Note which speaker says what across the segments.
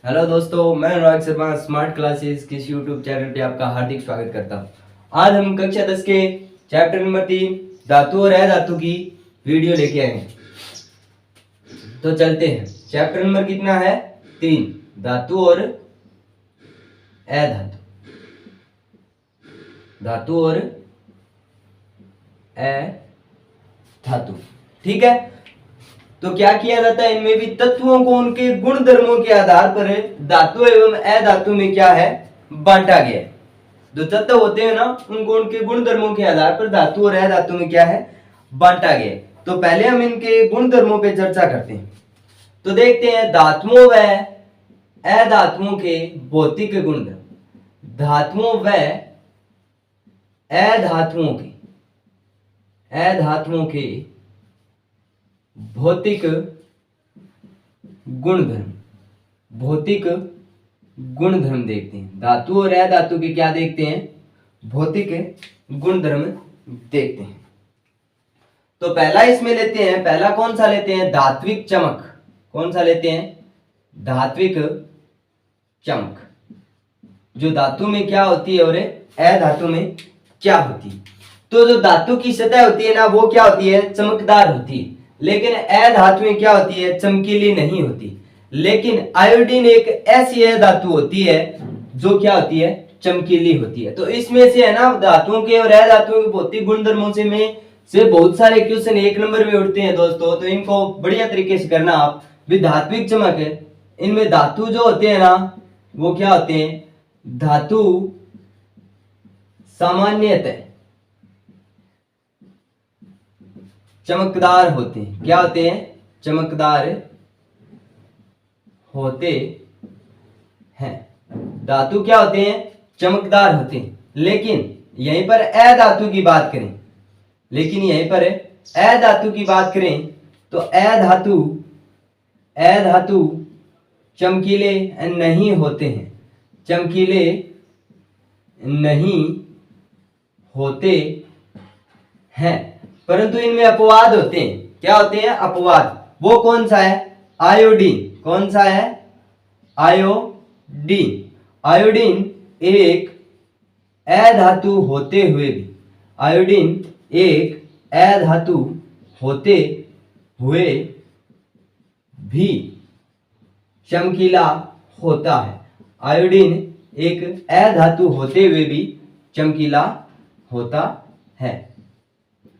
Speaker 1: Hello दोस्तों, मैं Anurag Sharma smart classes के यूट्यूब चैनल पे आपका हार्दिक स्वागत करता हूँ। आज हम कक्षा 10 के चैप्टर नंबर 3 धातु और अधातु की वीडियो लेके आए हैं। तो चलते हैं। चैप्टर नंबर कितना है? 3, धातु और अधातु। धातु और अधातु, ठीक है। तो क्या किया जाता है, इनमें भी तत्वों को उनके गुण धर्मों के आधार पर धातु एवं अधातु में क्या है, बांटा गया है। जो तत्व होते हैं ना, उनको उनके गुण धर्मों के आधार पर धातु और अधातु में क्या है, बांटा गया है। तो पहले हम इनके गुण धर्मों पे चर्चा करते हैं। तो देखते हैं धातुओं व अधातुओं के भौतिक गुणधर्म। धातुओं व अधातुओं के भौतिक गुणधर्म। भौतिक गुणधर्म देखते हैं। धातु और अधातु के क्या देखते हैं? भौतिक गुणधर्म देखते हैं। तो पहला इसमें लेते हैं, पहला कौन सा लेते हैं? धात्विक चमक। कौन सा लेते हैं? धात्विक चमक। जो धातु में क्या होती है और अधातु में क्या होती है। तो जो धातु की सतह होती है ना, वो क्या होती है? चमकदार होती है। लेकिन अधातु में क्या होती है? चमकीली नहीं होती। लेकिन आयोडीन एक ऐसी अधातु होती है जो क्या होती है? चमकीली होती है। तो इसमें से है ना, धातुओं के और अधातुओं के भौतिक गुणधर्मों से बहुत सारे क्वेश्चन 1 नंबर में उठते हैं दोस्तों। तो इनको बढ़िया तरीके से करना आप। भी धात्विक चमक है, इनमें धातु जो होते हैं ना, वो क्या होते हैं? धातु सामान्यतः चमकदार होते हैं। क्या होते हैं? चमकदार होते हैं। धातु क्या होते हैं? चमकदार होते हैं। लेकिन यहीं पर अधातु की बात करें, तो अधातु चमकीले नहीं होते हैं। चमकीले नहीं होते हैं, परंतु इनमें अपवाद होते हैं। क्या होते हैं? अपवाद। वो कौन सा है? आयोडीन। कौन सा है? आयोडीन। आयोडीन एक अधातु होते हुए भी, आयोडीन एक अधातु होते हुए भी चमकीला होता है। आयोडीन एक अधातु होते हुए भी चमकीला होता है।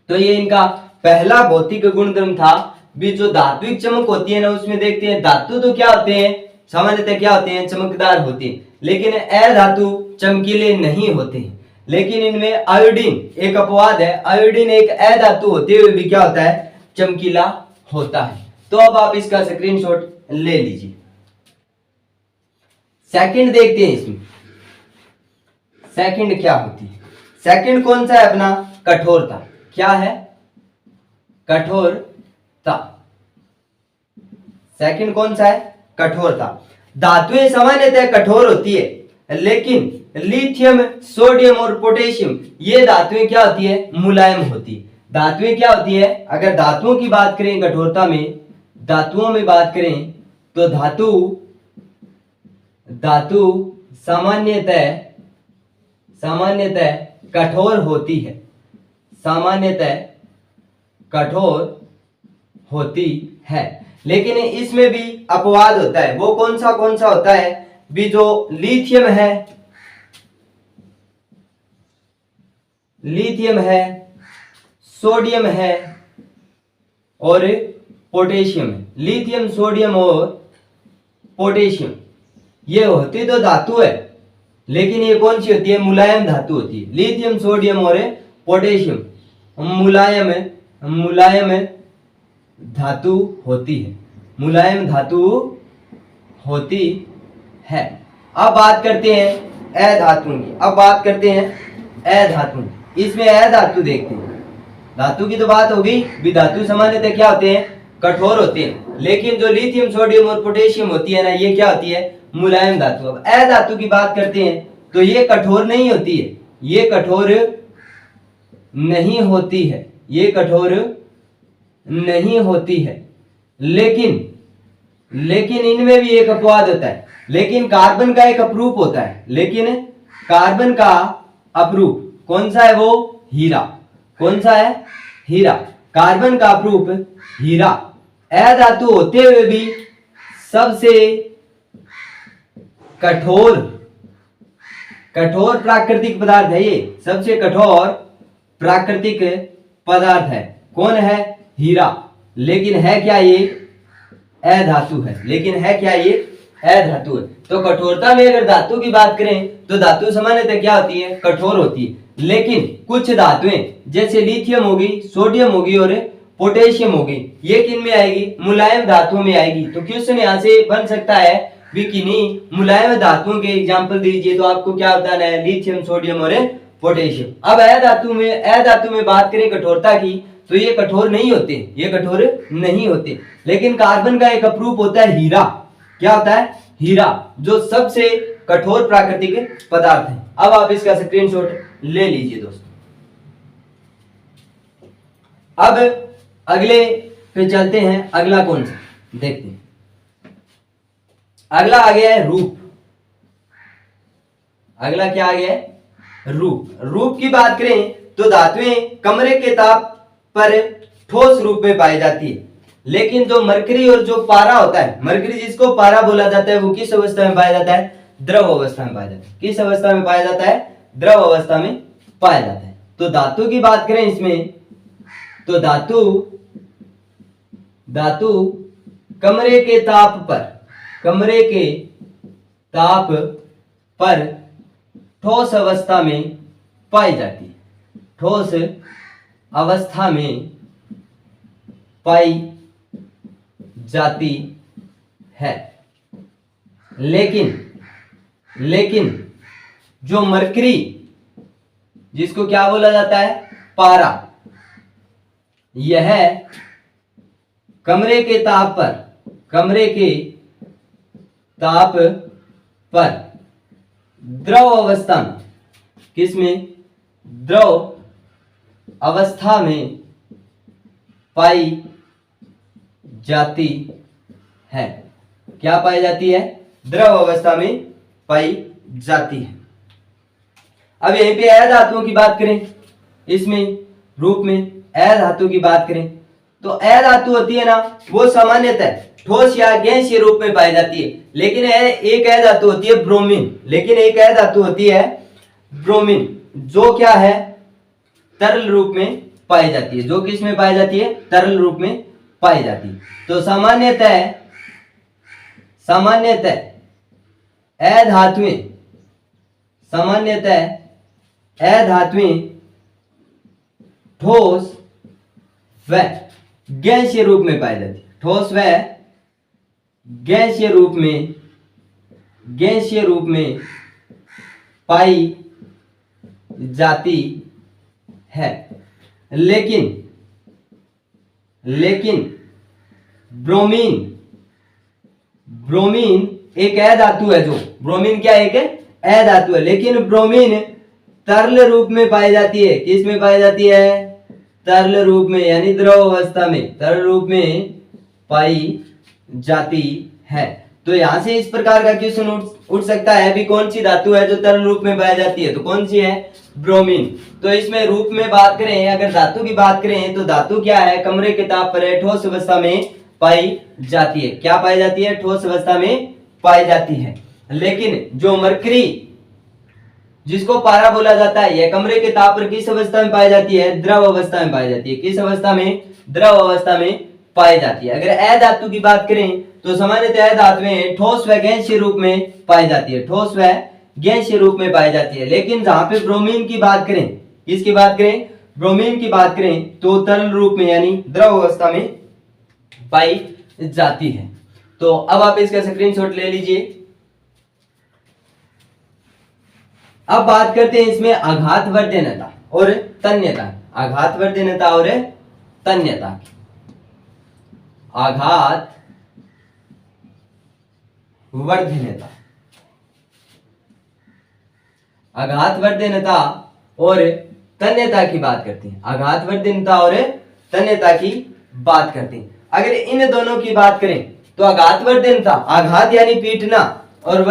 Speaker 1: तो ये इनका पहला भौतिक गुणधर्म था। भी जो धात्विक चमक होती है ना, उसमें देखते हैं धातु तो क्या होते हैं? सामान्यतः क्या होते हैं? चमकदार होते हैं। लेकिन अधातु चमकीले नहीं होते हैं। लेकिन इनमें आयोडीन एक अपवाद है। आयोडीन एक अधातु होते हुए भी क्या होता है? चमकीला होता है। तो अब आप इसका स्क्रीनशॉट ले लीजिए। सेकंड देखते हैं। इसमें सेकंड क्या होती है? सेकंड कौन सा है अपना? कठोरता। क्या है? कठोरता। सेकंड कौन सा है? कठोरता। धातुएं सामान्यतः कठोर होती है, लेकिन लिथियम, सोडियम और पोटेशियम ये धातुएं क्या होती है? मुलायम होती है। धातुएं क्या होती है? अगर धातुओं की बात करें कठोरता में, धातुओं में बात करें तो धातु सामान्यतः कठोर होती है। सामान्यतः कठोर होती है। लेकिन इसमें भी अपवाद होता है। वो कौन सा होता है? भी जो लिथियम है, सोडियम है और पोटेशियम है। लिथियम, सोडियम और पोटेशियम ये होती तो धातु है, लेकिन ये कौन सी होती है? मुलायम धातु होती है। लिथियम, सोडियम और पोटेशियम मुलायम धातु होती है। मुलायम धातु होती है। अब बात करते हैं अधातु की। इसमें अधातु देखते हैं। धातु की तो बात होगी। भी धातु सामान्यतः क्या होते हैं? कठोर होते हैं। लेकिन जो लिथियम, सोडियम और पोटेशियम होती है ना, ये क्या होती है? मुलायम धातु। अब अधातु की बात करते हैं तो ये कठोर नहीं होती है। ये कठोर नहीं होती है। लेकिन इनमें भी एक अपवाद होता है। लेकिन कार्बन का एक अपरूप होता है, लेकिन कार्बन का अपरूप कौन सा है? वो हीरा। कौन सा है? हीरा। कार्बन का अपरूप हीरा अधातु होते हुए भी सबसे कठोर प्राकृतिक पदार्थ है। ये सबसे कठोर प्राकृतिक पदार्थ है। कौन है? हीरा। लेकिन है क्या? ये अधातु है। लेकिन है क्या? ये अधातु है। तो कठोरता में अगर धातु की बात करें तो धातु सामान्यतः क्या होती है? कठोर होती है। लेकिन कुछ धातुएं जैसे लिथियम होगी, सोडियम होगी और पोटेशियम होगी, ये किन में आएगी? मुलायम धातुओं में आएगी। तो क्वेश्चन यहाँ से बन सकता है भी किन्हीं मुलायम धातुओं के एग्जाम्पल दीजिए। तो आपको क्या बताना है? लिथियम, सोडियम और पोटेशियम। अब अधातु में बात करें कठोरता की तो ये कठोर नहीं होते, ये कठोर नहीं होते। लेकिन कार्बन का एक अपरूप होता है हीरा। क्या होता है? हीरा, जो सबसे कठोर प्राकृतिक पदार्थ है। अब आप इसका स्क्रीनशॉट ले लीजिए दोस्तों। अब अगले पे चलते हैं। अगला कौन सा देखते हैं। अगला आ गया है रूप। अगला क्या आ गया है? रूप। रूप की बात करें तो धातुएं कमरे के ताप पर ठोस रूप में पाई जाती है। लेकिन जो मरकरी और जो पारा होता है, मरकरी जिसको पारा बोला जाता है, वो किस अवस्था में पाया जाता है? द्रव अवस्था में पाया जाता है। किस अवस्था में पाया जाता है? द्रव अवस्था में पाया जाता है। तो धातु की बात करें इसमें तो धातु कमरे के ताप पर ठोस अवस्था में पाई जाती है। ठोस अवस्था में पाई जाती है। लेकिन जो मरकरी, जिसको क्या बोला जाता है? पारा, यह कमरे के ताप पर द्रव अवस्था में, किसमें? द्रव अवस्था में पाई जाती है। क्या पाई जाती है? द्रव अवस्था में पाई जाती है। अब यहीं पे अधातुओं की बात करें, इसमें रूप में अधातु की बात करें तो अधातु होती है ना, वो सामान्यतः ठोस या गैसीय रूप में पाई जाती है। लेकिन एक अधातु होती है ब्रोमीन, जो क्या है? तरल रूप में पाई जाती है। जो किस में पाई जाती है? तरल रूप में पाई जाती है। तो सामान्यतः अधातुएं ठोस व गैसीय रूप में पाई जाती है। ठोस व गैसीय रूप में पाई जाती है। लेकिन ब्रोमीन एक अधातु है। जो ब्रोमीन क्या है? एक अधातु है। लेकिन ब्रोमीन तरल रूप में पाई जाती है। किस में पाई जाती है? तरल रूप में, यानी द्रव अवस्था में, तरल रूप में पाई जाती है। तो यहां से इस प्रकार का क्वेश्चन उठ सकता है भी कौन सी धातु है जो तरल रूप में पाई जाती है? तो कौन सी है? ब्रोमीन। तो इसमें रूप में बात करें, अगर धातु की बात करें तो धातु क्या है? कमरे के ताप पर ठोस अवस्था में पाई जाती है। क्या पाई जाती है? ठोस अवस्था में पाई जाती है। लेकिन जो मरकरी, जिसको पारा बोला जाता है, यह कमरे के ताप पर किस अवस्था में पाई जाती है? द्रव अवस्था में पाई जाती है। किस अवस्था में? द्रव अवस्था में पाई जाती है। अगर अधातु की बात करें तो सामान्यतः धातुएं ठोस व गैसीय रूप में पाई जाती है। ठोस व गैसीय रूप में पाई जाती है। लेकिन जहां पे ब्रोमीन की बात करें, किसकी बात करें? ब्रोमीन की बात करें तो तरल रूप में, यानी द्रव अवस्था में पाई जाती है। तो अब आप इसका स्क्रीनशॉट ले लीजिए। अब बात करते हैं इसमें आघातवर्धनता और तन्यता। आघातवर्धनता और तन्यता। आघातवर्धनता और तन्यता की बात करते हैं। आघातवर्धनता और तन्यता की बात करते हैं। अगर इन दोनों की बात करें तो आघातवर्धनता, आघात यानी पीटना, और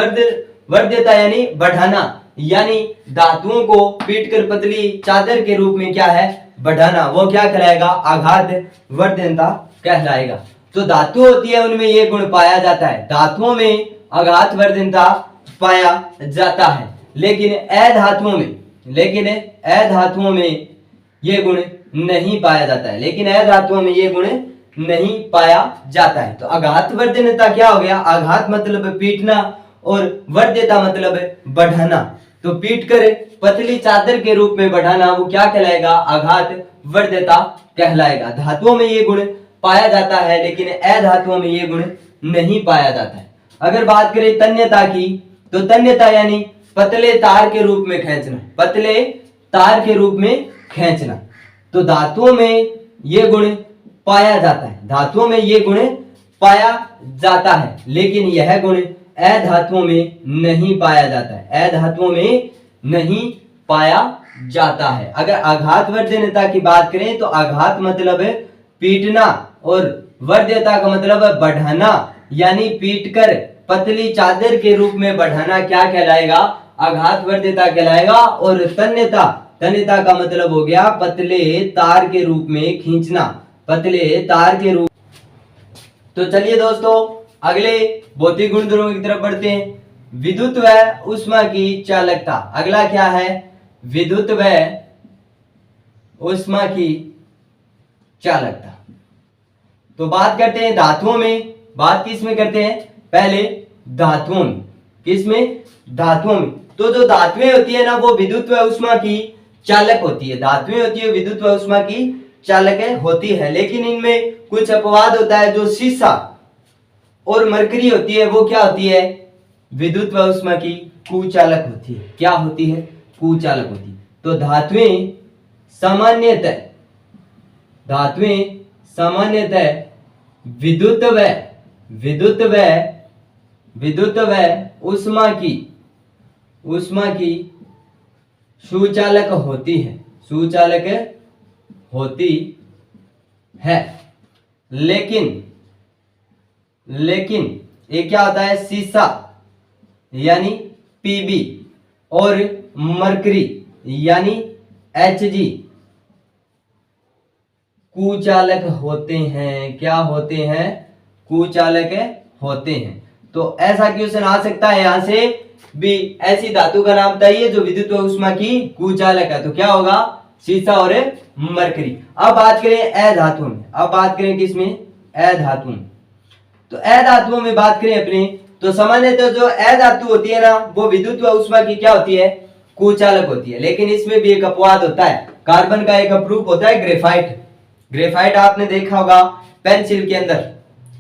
Speaker 1: वर्ध्यता यानी बढ़ाना, यानी धातुओं को पीटकर पतली चादर के रूप में क्या है बढ़ाना, वो क्या कहलाएगा आघात वर्धनता कहलाएगा। तो धातु होती है उनमें ये गुण पाया जाता है, धातुओं में आघात वर्धनता पाया जाता है, लेकिन अधातुओं में ये गुण नहीं पाया जाता है, लेकिन अधातुओं में ये गुण नहीं पाया जाता है। तो आघात वर्धनता क्या हो गया, आघात मतलब पीटना और वर्ध्यता मतलब बढ़ाना, तो पीटकर पतली चादर के रूप में बढ़ाना वो क्या कहलाएगा आघात वर्ध्यता कहलाएगा। धातुओं में ये गुण पाया जाता है, लेकिन अधातुओं में ये गुण नहीं पाया जाता है। अगर बात करें तन्यता की, तो तन्यता यानी पतले तार के रूप में खींचना, पतले तार के रूप में खींचना। तो धातुओं में ये गुण पाया जाता है, धातुओं में ये गुण पाया जाता है, लेकिन यह गुण अधातुओं में नहीं पाया जाता है, अधातुओं में नहीं पाया जाता है। अगर आघात वर्धनता की बात करें तो आघात मतलब पीटना और वर्ध्यता का मतलब बढ़ाना, यानी पीटकर पतली चादर के रूप में बढ़ाना क्या कहलाएगा आघात वर्ध्यता कहलाएगा। और तन्यता का मतलब हो गया पतले तार के रूप में खींचना, पतले तार के रूप। तो चलिए दोस्तों अगले भौतिक गुणधर्मों की तरफ बढ़ते हैं। विद्युत व ऊष्मा की चालकता, अगला क्या है विद्युत व ऊष्मा की चालकता। तो बात करते हैं धातुओं में, बात किस में करते हैं पहले धातुओं में, किसमें धातुओं में। तो जो धातुएं होती है ना वो विद्युत व ऊष्मा की चालक होती है, धातुएं होती है विद्युत व ऊष्मा की चालक होती है, लेकिन इनमें कुछ अपवाद होता है। जो शीशा और मरकरी होती है वो क्या होती है विद्युत व ऊष्मा की कुचालक होती है, क्या होती है कुचालक होती है। तो धातुएं सामान्यतः विद्युत व ऊष्मा की सुचालक होती है, लेकिन ये क्या होता है सीसा यानी पीबी और मरकरी यानी एचजी कुचालक होते हैं, क्या होते हैं कुचालक होते हैं। तो ऐसा क्वेश्चन आ सकता है यहाँ से भी, ऐसी धातु का नाम बताइए जो विद्युत व ऊष्मा की कुचालक है, तो क्या होगा सीसा और मरकरी। अब बात करें अधातुओं में, अब बात करें किसमें अधातु में। तो अधातुओं में बात करें अपने, तो सामान्यतः जो अधातु होती है ना वो विद्युत व ऊष्मा की क्या होती है कुचालक होती है, लेकिन इसमें भी एक अपवाद होता है। कार्बन का एक अपरूप होता है ग्रेफाइट आपने देखा होगा पेंसिल के अंदर,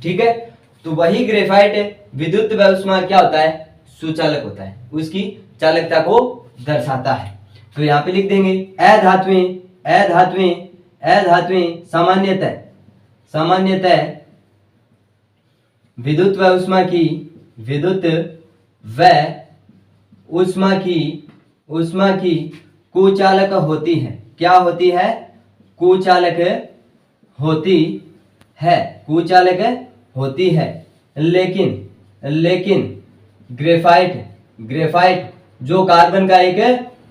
Speaker 1: ठीक है। तो वही ग्रेफाइट विद्युत व ऊष्मा क्या होता है सुचालक होता है, उसकी चालकता को दर्शाता है। तो यहाँ पे लिख देंगे अधातुएं सामान्यतः विद्युत व ऊष्मा की कुचालक होती है, क्या होती है कुचालक होती है, लेकिन ग्रेफाइट जो कार्बन का एक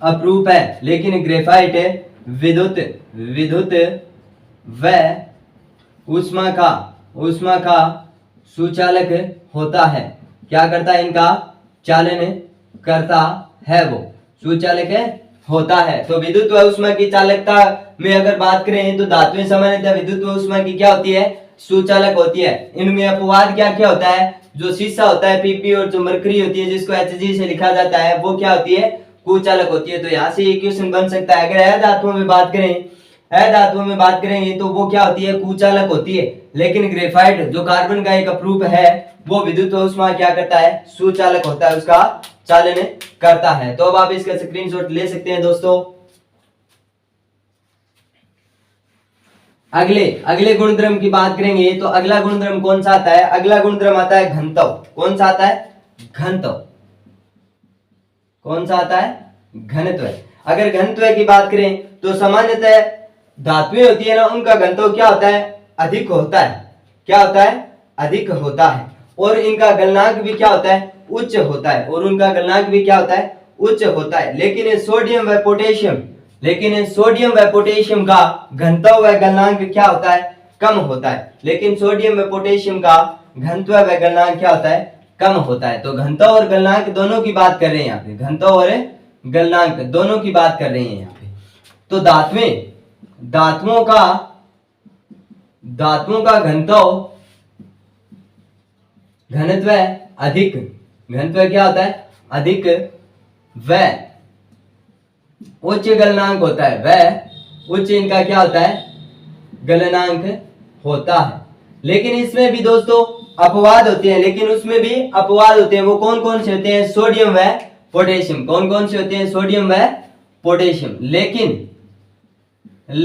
Speaker 1: अपरूप है, लेकिन ग्रेफाइट विद्युत व ऊष्मा का सुचालक होता है, क्या करता है इनका चालन करता है, वो सुचालक होता है। तो विद्युत व ऊष्मा की चालकता में अगर बात करें तो धातुएं सामान्यतः विद्युत व ऊष्मा की क्या होती है सुचालक होती है। इनमें अपवाद क्या क्या होता है, जो शीशा होता है पीपी और जो मरकरी होती है जिसको एचजी से लिखा जाता है वो क्या होती है कुचालक होती है। तो यहाँ से एक क्वेश्चन बन सकता है, अगर अधातुओं में बात करें तो वो क्या होती है कुचालक होती है, लेकिन ग्रेफाइट जो कार्बन का एक अपरूप है वो विद्युत व ऊष्मा क्या करता है सुचालक होता है, उसका चालन करता है। तो अब आप इसका स्क्रीनशॉट ले सकते हैं दोस्तों। अगले गुणधर्म की बात करेंगे तो अगला गुणधर्म कौन सा आता है, अगला गुणधर्म आता है घनत्व। कौन सा आता है घनत्व। अगर घनत्व की बात करें तो सामान्यतः धातुएं होती है ना उनका घनत्व क्या होता है अधिक होता है, और इनका गलनांक भी क्या होता है उच्च होता है और उनका गलनांक भी क्या होता है, उच्च होता है। लेकिन सोडियम व पोटेशियम का घनत्व व गलनांक क्या होता है, कम होता है। लेकिन सोडियम व पोटेशियम का घनत्व व गलनांक क्या होता है, कम होता है। तो घनत्व और गलनांक दोनों की बात कर रहे हैं यहाँ पे, घनत्व और गलनांक दोनों की बात कर रहे हैं यहाँ पे। तो धातुओं का घनत्व अधिक, घनत्व क्या होता है, अधिक, व उच्च गलनांक होता है, वह उच्च इनका क्या होता है, गलनांक होता है। लेकिन इसमें भी दोस्तों अपवाद होते हैं, लेकिन उसमें भी अपवाद होते हैं। वो कौन कौन से होते हैं, सोडियम व पोटेशियम। कौन कौन से होते हैं, सोडियम व पोटेशियम। लेकिन Na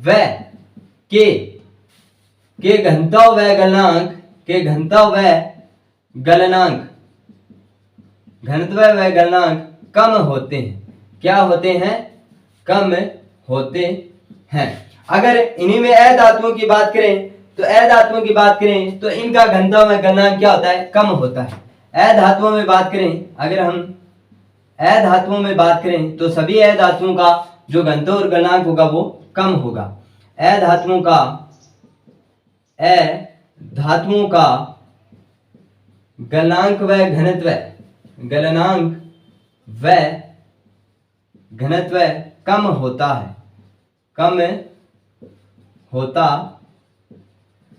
Speaker 1: व के घनत्व व गलनांक कम होते हैं। क्या होते हैं, कम होते हैं। अगर इन्हीं में अधातुओं की बात करें तो इनका घनत्व व गलनांक क्या होता है, कम होता है। अधातुओं में बात करें, अगर हम अधातुओं में बात करें तो सभी अधातुओं का जो घनत्व और गलनांक होगा वो कम होगा। अधातुओं का गलनांक व घनत्व कम होता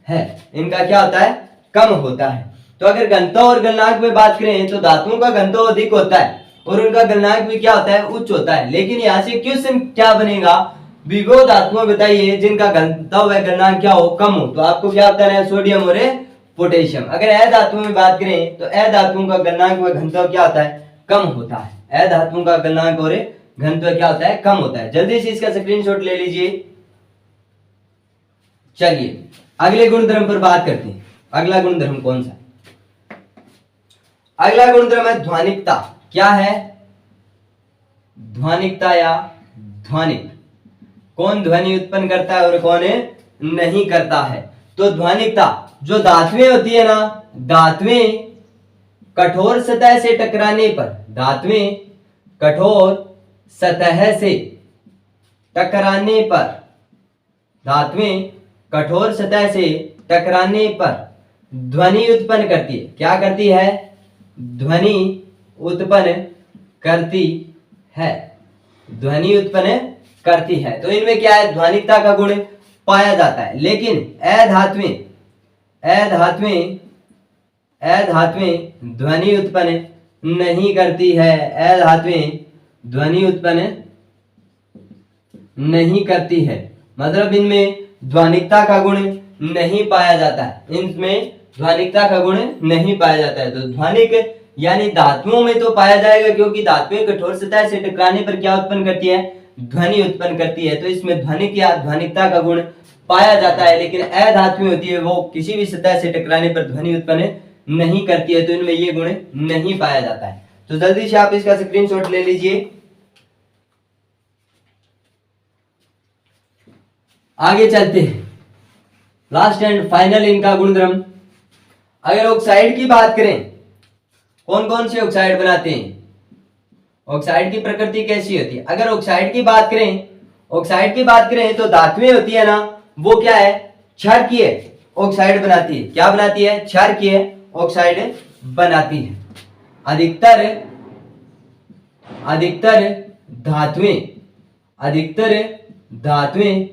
Speaker 1: है, इनका क्या होता है, कम होता है। तो अगर घनत्व और गलनांक में बात करें तो धातुओं का घनत्व अधिक होता है और उनका गलनांक भी क्या होता है, उच्च होता है। लेकिन यहाँ से क्वेश्चन क्या बनेगा, विभो धातुओं बताइए जिनका घनत्व व गलनांक क्या हो, कम हो। तो आपको क्या बताना है, सोडियम और पोटेशियम। अगर अधातुओं में बात करें तो अधातुओं का गलनांक व घनत्व क्या होता है, कम होता है। अधातुओं का गलनांक और घनत्व क्या होता है, कम होता है। जल्दी से इसका स्क्रीनशॉट ले लीजिए। चलिए अगले गुणधर्म पर बात करते हैं। अगला गुणधर्म कौन सा, अगला गुणधर्म है ध्वनिकता। क्या है, ध्वनिकता या ध्वनिक। कौन ध्वनि उत्पन्न करता है और कौन नहीं करता है। तो ध्वनिकता, जो धातुएं होती है ना, धातुएं कठोर सतह से टकराने पर, धातुएं कठोर सतह से टकराने पर ध्वनि उत्पन्न करती है। क्या करती है, ध्वनि उत्पन्न करती है। तो इनमें क्या है, ध्वनिकता का गुण पाया जाता है। लेकिन अधातुएं ध्वनि उत्पन्न नहीं करती है, अधातुएं ध्वनि उत्पन्न नहीं करती है। मतलब इनमें ध्वनिकता का गुण नहीं पाया जाता है, इनमें ध्वनिकता का गुण नहीं पाया जाता है। तो ध्वनिक यानी धातुओं में तो पाया जाएगा, क्योंकि धातुएं कठोर सतह से टकराने पर क्या उत्पन्न करती है, ध्वनि उत्पन्न करती है। तो इसमें ध्वनिक या ध्वनिकता का गुण पाया जाता है। लेकिन अधातुएं होती है वो किसी भी सतह से टकराने पर ध्वनि उत्पन्न नहीं करती है, तो इनमें ये गुण नहीं पाया जाता है। तो जल्दी से आप इसका स्क्रीनशॉट ले लीजिए। आगे चलते हैं, लास्ट एंड फाइनल इनका गुणधर्म। अगर ऑक्साइड की बात करें, कौन कौन से ऑक्साइड बनाते हैं, ऑक्साइड की प्रकृति कैसी होती है। अगर ऑक्साइड की बात करें तो धातुएं होती है ना, वो क्या है, क्षारकीय ऑक्साइड बनाती है। क्या बनाती है, क्षारकीय ऑक्साइड बनाती है। अधिकतर धातुएं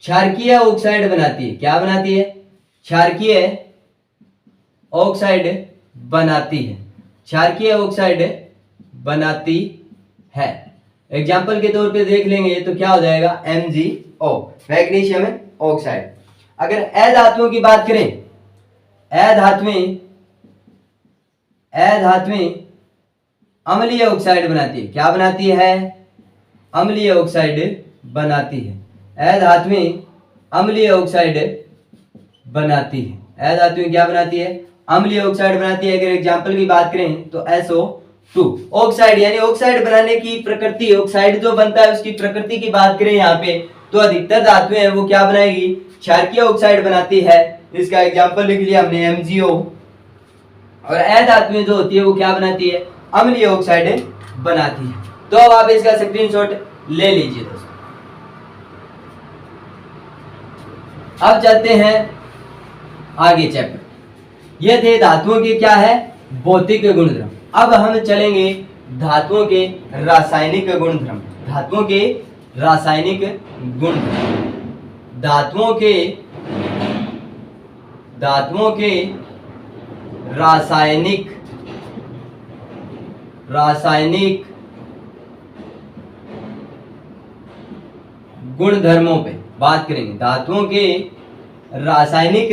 Speaker 1: क्षारकीय ऑक्साइड बनाती है। क्या बनाती है, क्षारकीय ऑक्साइड बनाती है। एग्जाम्पल के तौर पे देख लेंगे तो क्या हो जाएगा, MgO, मैग्नीशियम ऑक्साइड। अगर अधातुओं की बात करें, अधातुएं अम्लीय ऑक्साइड बनाती है। क्या बनाती है, अम्लीय ऑक्साइड बनाती है। अधातुएं अम्लीय ऑक्साइड बनाती है। अधातुएं क्या बनाती है, अम्लीय ऑक्साइड बनाती है। अगर एग्जाम्पल की बात करें तो SO2 ऑक्साइड, यानी ऑक्साइड बनाने की प्रकृति, ऑक्साइड जो बनता है उसकी प्रकृति की बात करें यहाँ पे, तो अधिकतर धातुएं हैं वो क्या बनाएगी, क्षारकीय ऑक्साइड बनाती है। इसका एग्जाम्पल लिख लिया हमने, MgO और अधातुएं जो होती है वो क्या बनाती है, अम्लीय ऑक्साइड बनाती है। तो अब आप इसका स्क्रीनशॉट ले लीजिए दोस्तों। अब चलते हैं आगे चैप्टर। ये थे धातुओं के क्या है, भौतिक गुणधर्म। अब हम चलेंगे धातुओं के रासायनिक गुणधर्म। धातुओं के रासायनिक गुणधर्म। धातुओं के रासायनिक गुणधर्मों पे बात करेंगे। धातुओं के रासायनिक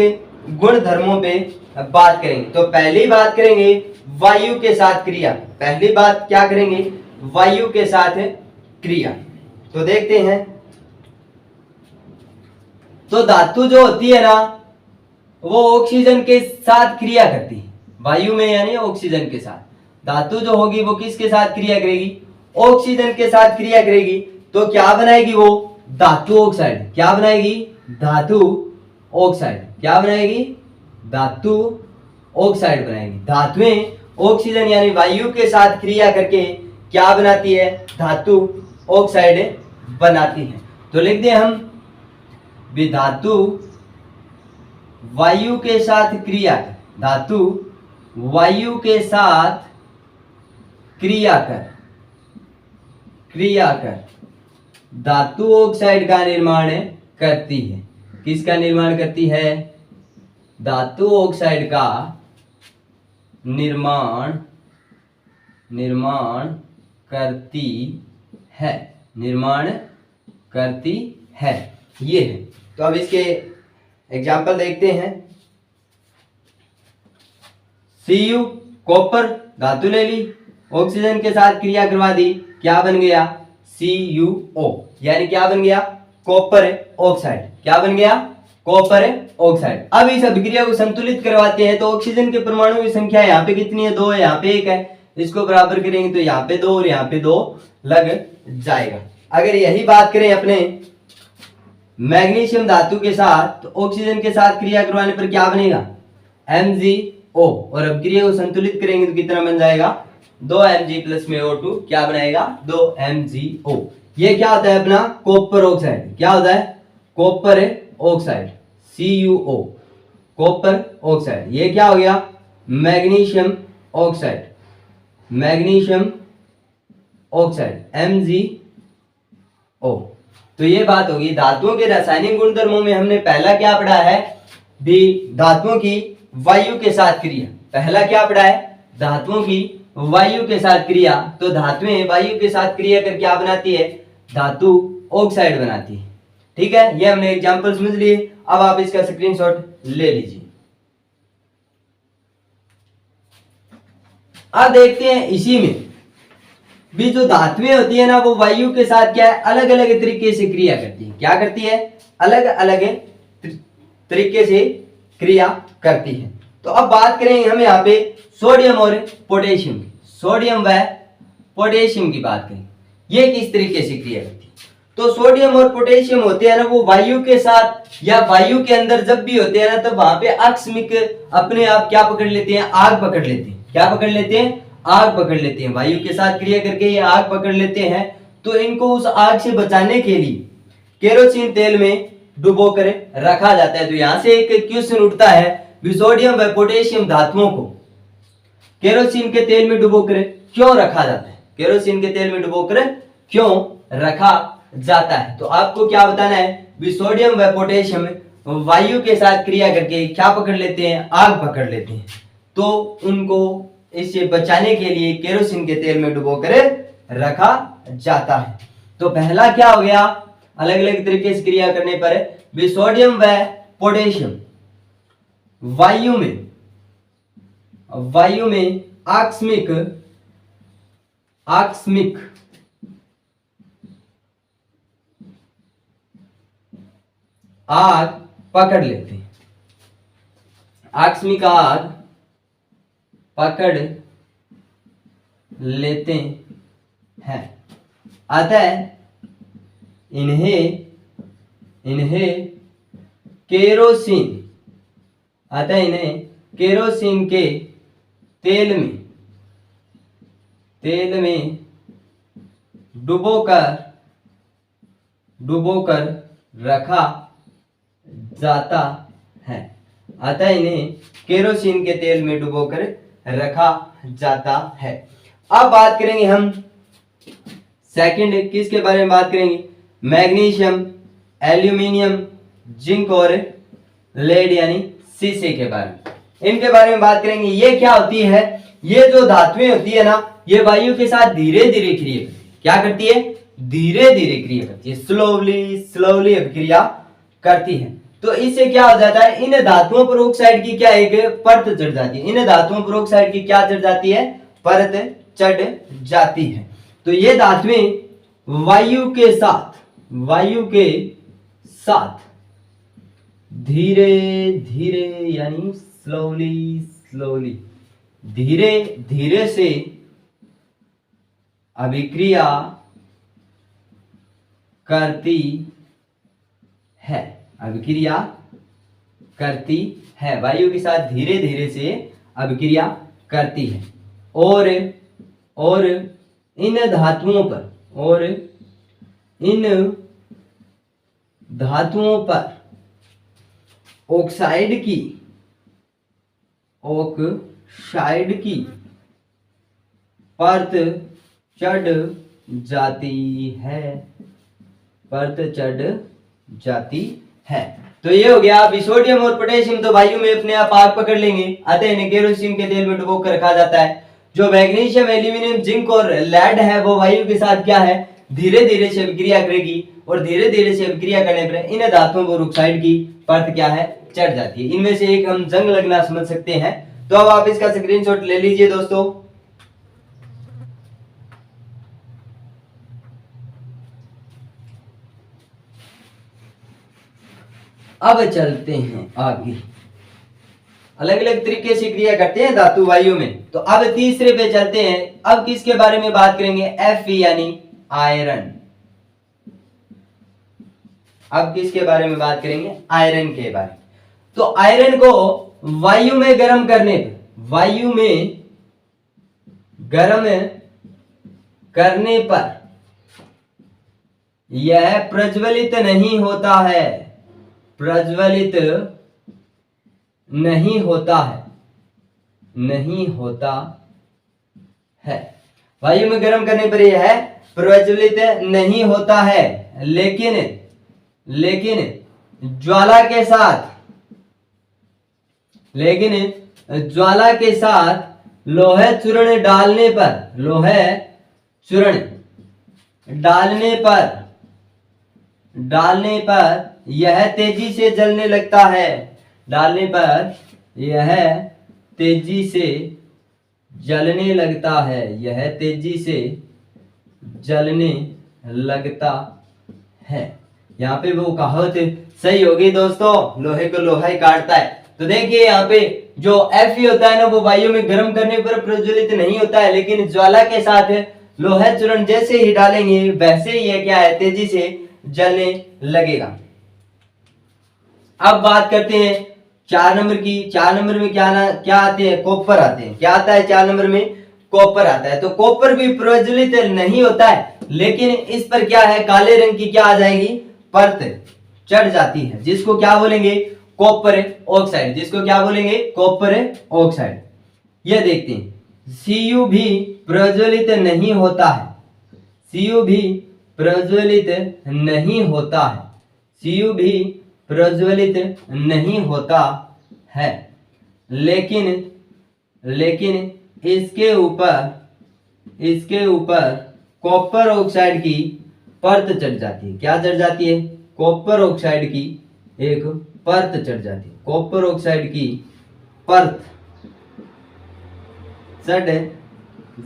Speaker 1: गुणधर्मों पे बात करेंगे। तो पहली बात करेंगे वायु के साथ क्रिया। पहली बात क्या करेंगे, वायु के साथ क्रिया। तो देखते हैं। तो धातु जो होती है ना, वो ऑक्सीजन के साथ क्रिया करती है वायु में, यानी ऑक्सीजन के साथ। धातु जो होगी वो किसके साथ क्रिया करेगी, ऑक्सीजन के साथ क्रिया करेगी। तो क्या बनाएगी वो, धातु ऑक्साइड। क्या बनाएगी, धातु ऑक्साइड। क्या बनाएगी, धातु ऑक्साइड बनाएगी। धातुएं ऑक्सीजन यानी वायु के साथ क्रिया करके क्या बनाती है, धातु ऑक्साइड बनाती है। तो लिख दें हम, धातु वायु के साथ क्रिया, धातु वायु के साथ क्रिया कर धातु ऑक्साइड का निर्माण करती है। किसका निर्माण करती है, धातु ऑक्साइड का निर्माण करती है। ये है। तो अब इसके एग्जाम्पल देखते हैं। Cu कॉपर धातु ले ली, ऑक्सीजन के साथ क्रिया करवा दी, क्या बन गया, CuO, यानी क्या बन गया, कॉपर ऑक्साइड। क्या बन गया, कॉपर ऑक्साइड। अब इस अभिक्रिया को संतुलित करवाते हैं। तो ऑक्सीजन के परमाणु की संख्या यहाँ पे कितनी है, 2 है, यहाँ पे 1 है। इसको बराबर करेंगे तो यहाँ पे 2 और यहाँ पे 2 लग जाएगा। अगर यही बात करें अपने मैग्नीशियम धातु के साथ, तो ऑक्सीजन के साथ क्रिया करवाने पर क्या बनेगा, MgO, और अभिक्रिया को संतुलित करेंगे तो कितना बन जाएगा, 2Mg प्लस में O2 क्या बनाएगा, 2MgO। ये क्या होता है अपना, कॉपर ऑक्साइड। क्या होता है, copper oxide, CuO, copper oxide. ये क्या हो गया, मैग्नीशियम ऑक्साइड, MgO। तो ये बात होगी। धातुओं के रासायनिक गुणधर्मों में हमने पहला क्या पढ़ा है, धातुओं की वायु के साथ क्रिया। पहला क्या पढ़ा है, धातुओं की वायु के साथ क्रिया। तो धातुएं वायु के साथ क्रिया कर क्या बनाती है, धातु ऑक्साइड बनाती है। ठीक है, ये हमने एग्जांपल समझ लिए। अब आप इसका स्क्रीनशॉट ले लीजिए। अब देखते हैं इसी में भी जो धातुएं होती है ना, वो वायु के साथ क्या है, अलग अलग तरीके से क्रिया करती है। क्या करती है, अलग अलग तरीके से क्रिया करती है। तो अब बात करें हम यहाँ पे सोडियम और पोटेशियम की। सोडियम व पोटेशियम की बात करें, ये किस तरीके से क्रिया करती है। तो सोडियम और पोटेशियम होते हैं ना, वो वायु के साथ या वायु के अंदर जब भी होते हैं ना, तो वहां पे आकस्मिक अपने आप क्या पकड़ लेते हैं, आग पकड़ लेते हैं। क्या पकड़ लेते हैं, आग पकड़ लेते हैं। वायु के साथ क्रिया करके ये आग पकड़ लेते हैं। तो इनको उस आग से बचाने के लिए केरोसिन तेल में डुबो कर रखा जाता है। तो यहां से एक क्वेश्चन उठता है, सोडियम व पोटेशियम धातुओं को केरोसिन के तेल में डुबोकर क्यों रखा जाता है, केरोसिन के तेल में डुबोकर क्यों रखा जाता है। तो आपको क्या बताना है, सोडियम व पोटेशियम वायु के साथ क्रिया करके क्या पकड़ लेते हैं, आग पकड़ लेते हैं। तो उनको इससे बचाने के लिए केरोसिन के तेल में डुबोकर रखा जाता है। तो पहला क्या हो गया, अलग अलग तरीके से क्रिया करने पर सोडियम व पोटेशियम वायु में आकस्मिक आग पकड़ लेते हैं, आकस्मिक आग पकड़ लेते हैं। अतः इन्हें केरोसिन के तेल में डुबोकर रखा जाता है, अतः इन्हें केरोसिन के तेल में डुबोकर रखा जाता है। अब बात करेंगे हम सेकंड, किसके बारे में बात करेंगे? मैग्नीशियम, एल्यूमिनियम, जिंक और लेड यानी शीशे के बारे में। इनके बारे में बात करेंगे। ये क्या होती है? ये जो धातुएं होती है ना, ये वायु के साथ धीरे धीरे क्रिया करती है। क्या करती है? धीरे धीरे क्रिया करती है, स्लोली अभिक्रिया करती है। तो इससे क्या हो जाता है? इन धातुओं पर ऑक्साइड की क्या एक परत चढ़ जाती है। इन धातुओं पर ऑक्साइड की क्या चढ़ जाती है? परत चढ़ जाती है। तो ये धातुएं वायु के साथ धीरे धीरे यानी स्लोली धीरे धीरे से अभिक्रिया करती है, वायु के साथ धीरे धीरे से अभिक्रिया करती है। और इन धातुओं पर ऑक्साइड की परत चढ़ जाती है। तो ये हो गया। अभी सोडियम और पोटेशियम तो वायु में अपने आप आग पकड़ लेंगे, अतः इन्हें केरोसिन के तेल में डुबो कर रखा जाता है। जो मैग्नीशियम, एल्यूमिनियम, जिंक और लेड है वो वायु के साथ क्या है? धीरे धीरे से अभिक्रिया करेगी, और धीरे धीरे से अभिक्रिया करने पर इन धातुओं पर ऑक्साइड की परत क्या है? चढ़ जाती है। इनमें से एक हम जंग लगना समझ सकते हैं। तो अब आप इसका स्क्रीनशॉट ले लीजिए दोस्तों। अब चलते हैं आगे। अलग अलग तरीके से क्रिया करते हैं धातु वायु में। तो अब तीसरे पे चलते हैं। अब किसके बारे में बात करेंगे? Fe यानी आयरन। अब किसके बारे में बात करेंगे? आयरन के बारे में। तो आयरन को वायु में गर्म करने पर यह प्रज्वलित नहीं होता है। वायु में गर्म करने पर यह प्रज्वलित नहीं होता है, लेकिन ज्वाला के साथ लोहे चूर्ण डालने पर यह तेजी से जलने लगता है। यहाँ पे वो कहावत सही होगी दोस्तों, लोहे को लोहा ही काटता है। तो देखिए यहाँ पे जो Fe होता है ना, वो वायु में गर्म करने पर प्रज्वलित नहीं होता है, लेकिन ज्वाला के साथ लोहा चूर्ण जैसे ही डालेंगे वैसे ही ये क्या है? तेजी से जलने लगेगा। अब बात करते हैं 4 नंबर की। 4 नंबर में क्या आते हैं? कॉपर आते हैं। क्या आता है 4 नंबर में? कॉपर आता है। तो कॉपर भी प्रज्वलित नहीं होता है, लेकिन इस पर क्या है? काले रंग की क्या आ जाएगी? परत चढ़ जाती है, जिसको क्या बोलेंगे? Copper oxide. जिसको क्या बोलेंगे? Copper oxide. यह देखते हैं। Cu भी प्रज्वलित नहीं होता है। Cu भी प्रज्वलित नहीं होता है, लेकिन इसके ऊपर कॉपर ऑक्साइड की परत चढ़ जाती है। क्या चढ़ जाती है? कॉपर ऑक्साइड की एक परत चढ़ जाती है। कॉपर ऑक्साइड की परत चढ़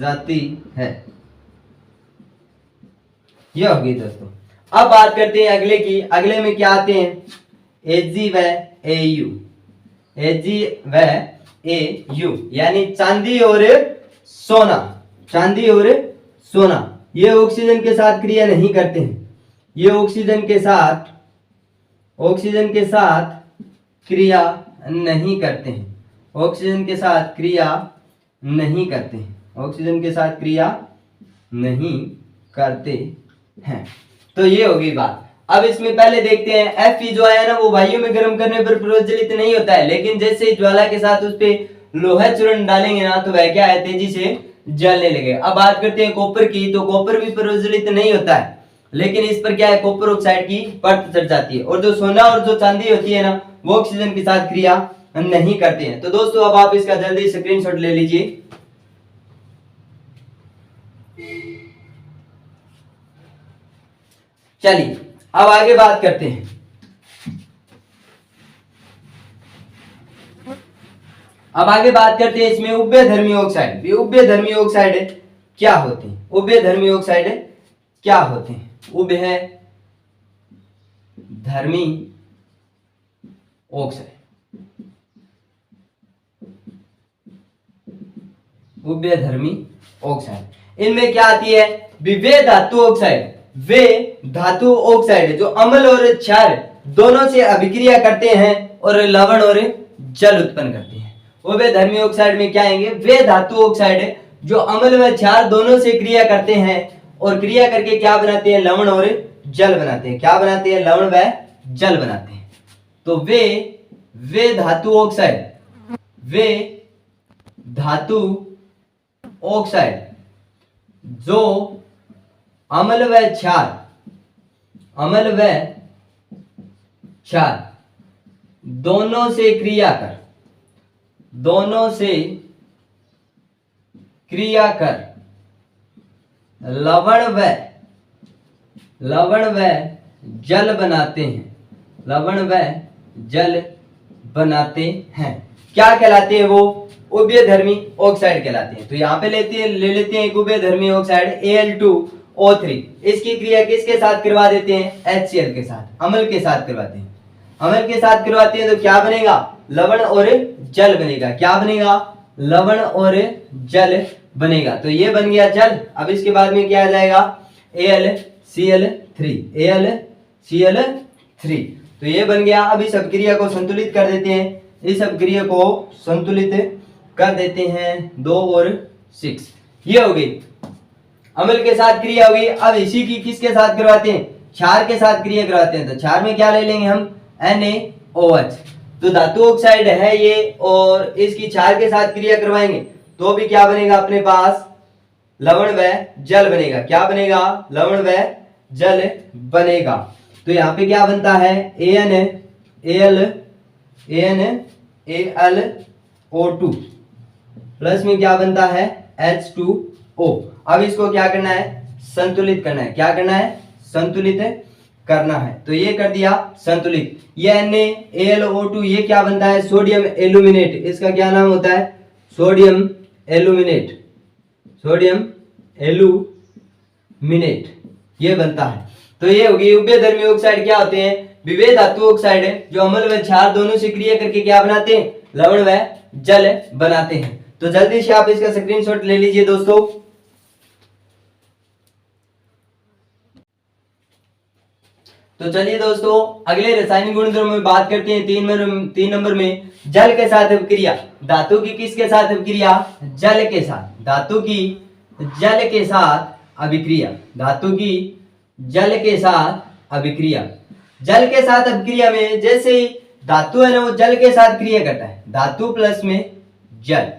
Speaker 1: जाती है। यह होगी दोस्तों। अब बात करते हैं अगले की। अगले में क्या आते हैं? Ag व Au यानी चांदी और सोना। ये ऑक्सीजन के साथ क्रिया नहीं करते हैं। ये ऑक्सीजन के साथ क्रिया नहीं करते हैं। ऑक्सीजन के साथ क्रिया नहीं करते हैं, ऑक्सीजन के साथ क्रिया नहीं करते हैं। तो ये होगी बात। अब इसमें पहले देखते हैं Fe जो है ना वो वायु में गर्म करने पर प्रज्वलित नहीं होता है, लेकिन जैसे ही ज्वाला के साथ उस पे लोहा चूर्ण डालेंगे ना तो वह क्या है, तेजी से जलने लगे। अब बात करते हैं कॉपर की, तो कॉपर भी प्रज्वलित नहीं होता है, लेकिन इस पर क्या है, कॉपर ऑक्साइड की परत चढ़ जाती है। और जो सोना और जो चांदी होती है ना वो ऑक्सीजन के साथ क्रिया नहीं करते हैं। तो दोस्तों अब आप इसका जल्दी स्क्रीनशॉट ले लीजिए। चलिए अब आगे बात करते हैं। अब आगे बात करते हैं इसमें उभयधर्मी ऑक्साइड। उभयधर्मी ऑक्साइड क्या होते हैं? उभयधर्मी ऑक्साइड क्या होते हैं? उभयधर्मी ऑक्साइड, उभयधर्मी ऑक्साइड, इनमें क्या आती है? वे धातु ऑक्साइड, वे धातु ऑक्साइड जो अम्ल और क्षार दोनों से अभिक्रिया करते हैं और लवण और जल उत्पन्न करते हैं। उभयधर्मी ऑक्साइड में क्या आएंगे? वे धातु ऑक्साइड जो अम्ल व क्षार दोनों से क्रिया करते हैं और क्रिया करके क्या बनाते हैं? लवण और जल बनाते हैं। क्या बनाते हैं? लवण व जल बनाते हैं। तो वे धातु ऑक्साइड, वे धातु ऑक्साइड जो अम्ल व क्षार, अम्ल व क्षार दोनों से क्रिया कर, दोनों से क्रिया कर लवण व जल बनाते हैं, लवण व जल बनाते हैं। क्या कहलाते हैं वो? उभयधर्मी ऑक्साइड कहलाते हैं। तो यहाँ पे ले लेते हैं एक उभयधर्मी ऑक्साइड Al2O3। इसकी क्रिया किसके साथ करवा देते हैं? HCl के साथ, अम्ल के साथ करवाते हैं। अम्ल के साथ करवाते हैं तो क्या बनेगा? लवण और जल बनेगा। क्या बनेगा? लवण और जल बनेगा। तो ये बन गया जल। अब इसके बाद में क्या आ जाएगा? AlCl3, AlCl3। तो ये बन गया। अब इस अभिक्रिया को संतुलित कर देते हैं, इस अभिक्रिया को संतुलित कर देते हैं 2 और 6। ये हो गई, अम्ल के साथ क्रिया होगी। अब इसी की किसके साथ करवाते हैं? क्षार के साथ क्रिया करवाते हैं। तो क्षार में क्या ले लेंगे हम? NaOH। तो धातु ऑक्साइड है ये, और इसकी क्षार के साथ क्रिया करवाएंगे तो भी क्या बनेगा अपने पास? लवण व जल बनेगा। क्या बनेगा? लवण व जल बनेगा। तो यहाँ पे क्या बनता है? AnAlO2 प्लस में क्या बनता है? H2O। अब इसको क्या करना है? संतुलित करना है। क्या करना है? संतुलित करना है। तो ये कर दिया संतुलित। ये NaAlO2 ये क्या बनता है? Sodium aluminate. इसका क्या नाम होता है? सोडियम एल्यूमिनेट, सोडियम एल्यूमिनेट ये बनता है। तो ये होगी उभयधर्मी ऑक्साइड। क्या होते हैं? विभेद धातु ऑक्साइड है जो अम्ल व क्षार दोनों से क्रिया करके क्या बनाते हैं? लवण व जल बनाते हैं। तो जल्दी से आप इसका स्क्रीनशॉट ले लीजिए दोस्तों। तो चलिए दोस्तों अगले रासायनिक गुणधर्मों में बात करते हैं। 3 नंबर में जल के साथ अभिक्रिया। धातु की किसके साथ अभिक्रिया? जल के साथ। धातु की जल के साथ अभिक्रिया, धातु की जल के साथ अभिक्रिया। जल के साथ अभिक्रिया में जैसे ही धातु है ना वो जल के साथ क्रिया करता है, धातु प्लस में जल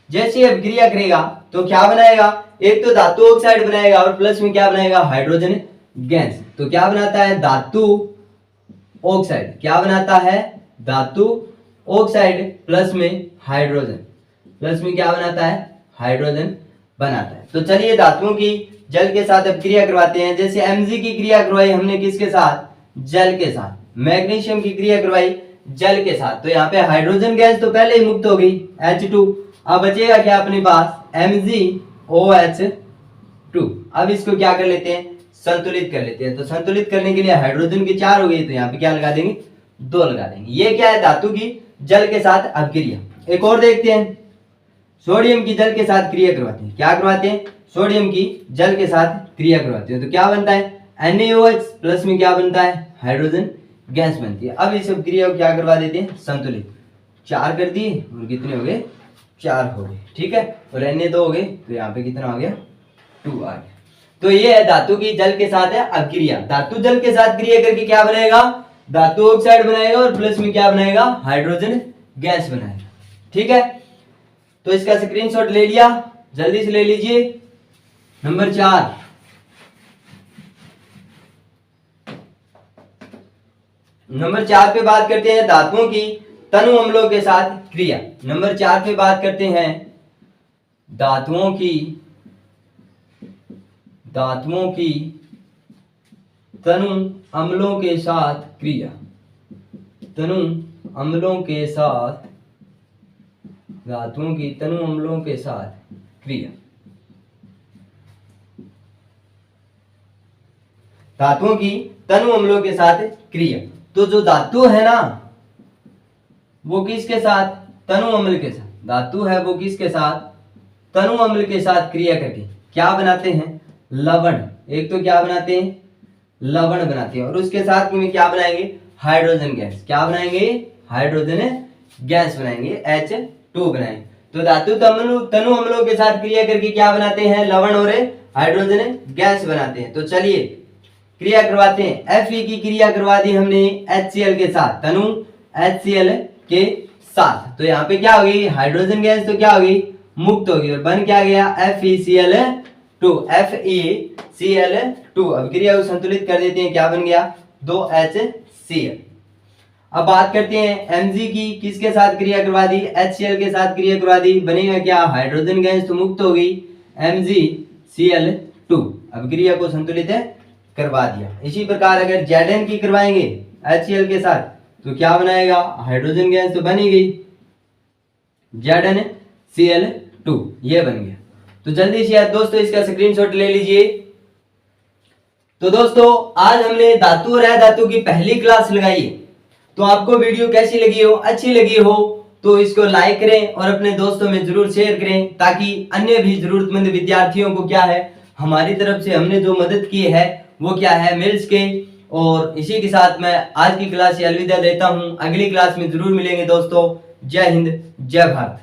Speaker 1: जैसे अभिक्रिया करेगा तो क्या बनाएगा? एक तो धातु ऑक्साइड बनाएगा और प्लस में क्या बनाएगा? Hydrogen gas. तो क्या बनाता है? धातु ऑक्साइड। क्या बनाता है? धातु ऑक्साइड प्लस में हाइड्रोजन, प्लस में क्या बनाता है? हाइड्रोजन बनाता है। तो चलिए धातुओं की जल के साथ अब क्रिया करवाते हैं। जैसे Mg की क्रिया करवाई हमने किसके साथ? जल के साथ। मैग्नीशियम की क्रिया करवाई जल के साथ। तो यहाँ पे हाइड्रोजन गैस तो पहले ही मुक्त हो गई H2। अब बचेगा क्या अपने पास? MgOH2। अब इसको क्या कर लेते हैं? संतुलित कर लेते हैं। तो संतुलित करने के लिए हाइड्रोजन की 4 हो गई, तो यहाँ पे क्या लगा देंगे? 2 लगा देंगे। ये क्या है? धातु की जल के साथ अभिक्रिया। एक और देखते हैं, सोडियम की जल के साथ क्रिया करवाते हैं। क्या करवाते हैं? सोडियम की जल के साथ क्रिया करवाते हैं। तो क्या बनता है? NaOH प्लस में क्या बनता है? हाइड्रोजन गैस बनती है। अब इस क्रिया को क्या करवा देते हैं? संतुलित। 4 कर दिए और कितने हो गए? 4 हो गए, ठीक है, और अन्य 2 हो गए, तो यहाँ पे कितना आ गया 2 आ गया। तो ये है धातु की जल के साथ है अक्रिया। धातु जल के साथ क्रिया करके क्या बनाएगा, धातु ऑक्साइड बनाएगा और प्लस में क्या बनाएगा, हाइड्रोजन गैस बनाएगा, ठीक है। तो इसका स्क्रीनशॉट ले लिया, जल्दी से ले लीजिए। नंबर 4, नंबर 4 पे बात करते हैं धातुओं की तनु अम्लों के साथ क्रिया। नंबर 4 पे बात करते हैं धातुओं की तनु अम्लों के साथ क्रिया। तनु अम्लों के साथ, धातुओं की तनु अम्लों के साथ क्रिया। धातुओं की तनु अम्लों के साथ क्रिया। तो जो धातु है ना वो किसके साथ, तनु अम्ल के साथ, धातु है वो किसके साथ, तनु अम्ल के साथ क्रिया करके क्या बनाते हैं, लवण। एक तो क्या बनाते हैं, लवण बनाते हैं, और उसके साथ में क्या बनाएंगे, हाइड्रोजन गैस। क्या बनाएंगे, हाइड्रोजन गैस बनाएंगे, H2 बनाएंगे। तो धातु तनु अम्लों के साथ क्रिया करके क्या बनाते हैं, लवण और हाइड्रोजन गैस बनाते हैं। तो चलिए क्रिया करवाते हैं। Fe की क्रिया करवा दी हमने HCl के साथ, तनु HCl के साथ। तो यहाँ पे क्या होगी, हाइड्रोजन गैस तो क्या होगी, मुक्त होगी, और बन क्या गया, FeCl2, FeCl2। अब क्रिया को संतुलित कर देते हैं, क्या बन गया, 2HCl। अब बात करते हैं Mg की, किसके साथ क्रिया करवा दी, HCl के साथ क्रिया करवा दी, बनेगा क्या, हाइड्रोजन गैस तो मुक्त हो गई, MgCl2। अब क्रिया को संतुलित करवा दिया। इसी प्रकार अगर Zn की करवाएंगे HCl के साथ तो क्या बनाएगा, हाइड्रोजन गैस तो बनी गई, ZnCl2, ये बन गया। तो जल्दी से दोस्तों इसका स्क्रीनशॉट ले लीजिए। तो दोस्तों आज हमने धातु और अधातु की पहली क्लास लगाई है। तो आपको वीडियो कैसी लगी हो, अच्छी लगी हो तो इसको लाइक करें और अपने दोस्तों में जरूर शेयर करें, ताकि अन्य भी जरूरतमंद विद्यार्थियों को क्या है, हमारी तरफ से हमने जो मदद की है वो क्या है, मिल सके। और इसी के साथ मैं आज की क्लास से अलविदा लेता हूं। अगली क्लास में जरूर मिलेंगे दोस्तों। जय हिंद, जय भारत।